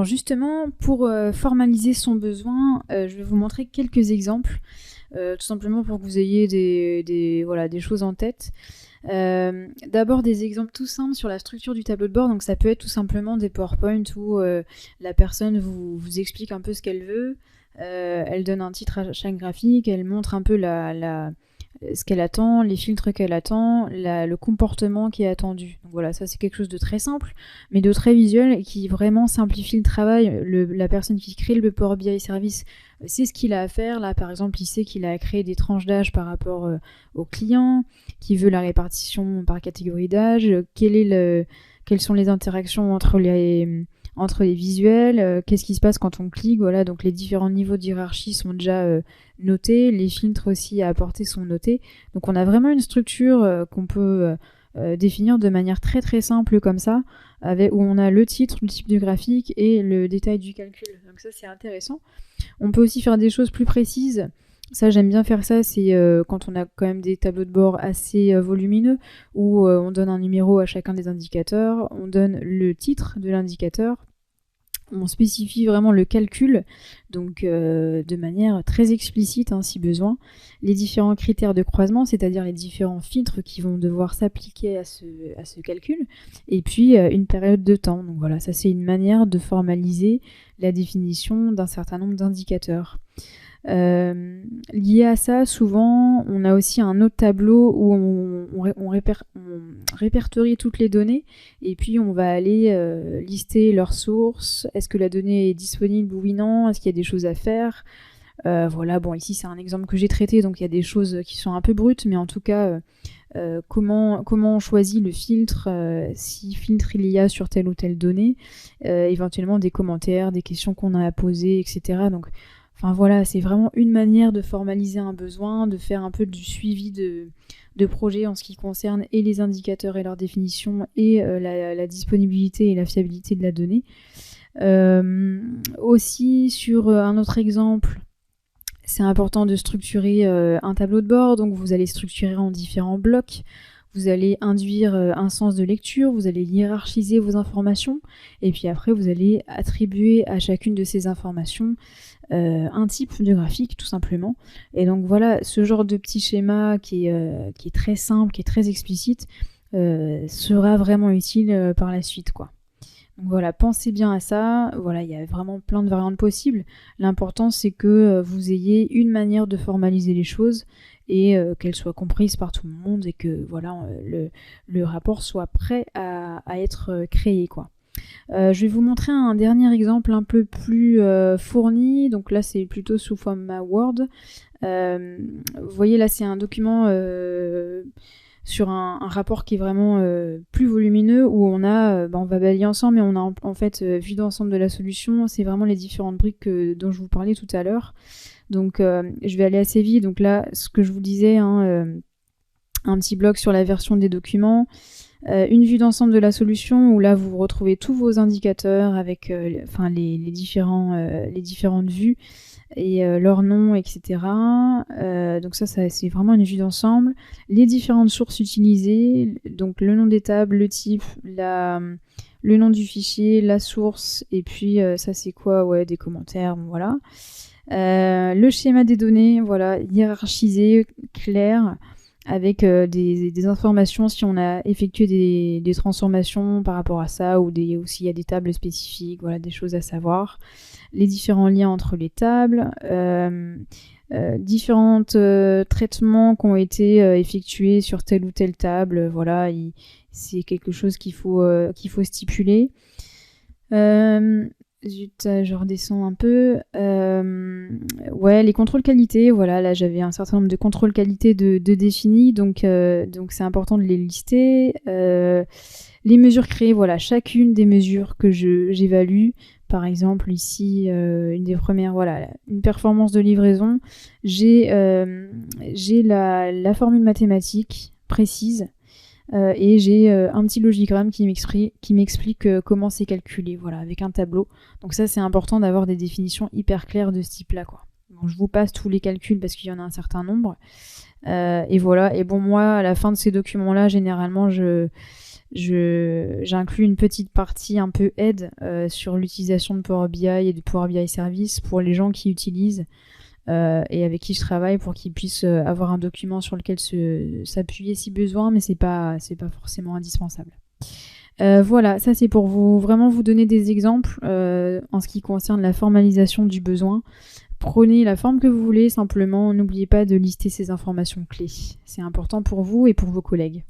Alors justement, pour formaliser son besoin, je vais vous montrer quelques exemples, tout simplement pour que vous ayez des choses en tête. D'abord des exemples tout simples sur la structure du tableau de bord. Donc ça peut être tout simplement des PowerPoint où la personne vous explique un peu ce qu'elle veut, elle donne un titre à chaque graphique, elle montre un peu ce qu'elle attend, les filtres qu'elle attend, le comportement qui est attendu. Donc voilà, ça c'est quelque chose de très simple, mais de très visuel et qui vraiment simplifie le travail. La personne qui crée le Power BI service sait ce qu'il a à faire. Là par exemple, il sait qu'il a créé des tranches d'âge par rapport au client, qui veut la répartition par catégorie d'âge, quelles sont les interactions entre les visuels, qu'est-ce qui se passe quand on clique, voilà, donc les différents niveaux de hiérarchie sont déjà notés, les filtres aussi à apporter sont notés, donc on a vraiment une structure qu'on peut définir de manière très très simple comme ça, où on a le titre, le type du graphique et le détail du calcul, donc ça c'est intéressant. On peut aussi faire des choses plus précises. Ça, j'aime bien faire ça, c'est quand on a quand même des tableaux de bord assez volumineux, où on donne un numéro à chacun des indicateurs, on donne le titre de l'indicateur, on spécifie vraiment le calcul, donc de manière très explicite hein, si besoin, les différents critères de croisement, c'est-à-dire les différents filtres qui vont devoir s'appliquer à ce calcul, et puis une période de temps. Donc voilà, ça c'est une manière de formaliser la définition d'un certain nombre d'indicateurs. Lié à ça, souvent, on a aussi un autre tableau où on répertorie toutes les données et puis on va aller lister leurs sources. Est-ce que la donnée est disponible, oui, non? Est-ce qu'il y a des choses à faire? Voilà, bon, ici c'est un exemple que j'ai traité, donc il y a des choses qui sont un peu brutes, mais en tout cas, comment on choisit le filtre, si filtre il y a sur telle ou telle donnée, éventuellement des commentaires, des questions qu'on a à poser, etc. Donc, enfin voilà, c'est vraiment une manière de formaliser un besoin, de faire un peu du suivi de projet en ce qui concerne et les indicateurs et leur définition et la disponibilité et la fiabilité de la donnée. Aussi, sur un autre exemple, c'est important de structurer un tableau de bord, donc vous allez structurer en différents blocs. Vous allez induire un sens de lecture, vous allez hiérarchiser vos informations, et puis après vous allez attribuer à chacune de ces informations un type de graphique tout simplement. Et donc voilà, ce genre de petit schéma qui est très simple, qui est très explicite, sera vraiment utile par la suite, quoi. Donc voilà, pensez bien à ça. Voilà, il y a vraiment plein de variantes possibles. L'important c'est que vous ayez une manière de formaliser les choses et qu'elles soient comprises par tout le monde et que voilà, le rapport soit prêt à être créé, quoi. Je vais vous montrer un dernier exemple un peu plus fourni. Donc là, c'est plutôt sous format Word. Vous voyez, là, c'est un document sur un rapport qui est vraiment plus volumineux où on a, on va balayer ensemble, mais on a en fait vu d'ensemble de la solution. C'est vraiment les différentes briques dont je vous parlais tout à l'heure. Donc, je vais aller assez vite. Donc là, ce que je vous disais, hein, un petit bloc sur la version des documents. Une vue d'ensemble de la solution où là vous retrouvez tous vos indicateurs avec les différentes vues et leurs noms, etc. Donc ça c'est vraiment une vue d'ensemble. Les différentes sources utilisées, donc le nom des tables, le type, le nom du fichier, la source, et puis ça c'est quoi? Ouais, des commentaires, bon, voilà. Le schéma des données, voilà, hiérarchisé, clair, avec des informations si on a effectué des transformations par rapport à ça ou s'il y a des tables spécifiques, voilà, des choses à savoir. Les différents liens entre les tables, différents traitements qui ont été effectués sur telle ou telle table, voilà, c'est quelque chose qu'il faut stipuler. Zut, je redescends un peu. Ouais, les contrôles qualité, voilà, là j'avais un certain nombre de contrôles qualité de définis, donc c'est important de les lister. Les mesures créées, voilà, chacune des mesures que j'évalue. Par exemple, ici, une des premières, voilà, une performance de livraison. J'ai la formule mathématique précise. Et j'ai un petit logigramme qui m'explique comment c'est calculé, voilà, avec un tableau. Donc ça, c'est important d'avoir des définitions hyper claires de ce type-là, quoi. Bon, je vous passe tous les calculs parce qu'il y en a un certain nombre. Et voilà. Et bon, moi, à la fin de ces documents-là, généralement, je J'inclus une petite partie un peu aide sur l'utilisation de Power BI et de Power BI Service pour les gens qui utilisent et avec qui je travaille pour qu'ils puissent avoir un document sur lequel s'appuyer si besoin, mais c'est pas forcément indispensable. Voilà, ça c'est pour vraiment vous donner des exemples en ce qui concerne la formalisation du besoin. Prenez la forme que vous voulez, simplement n'oubliez pas de lister ces informations clés. C'est important pour vous et pour vos collègues.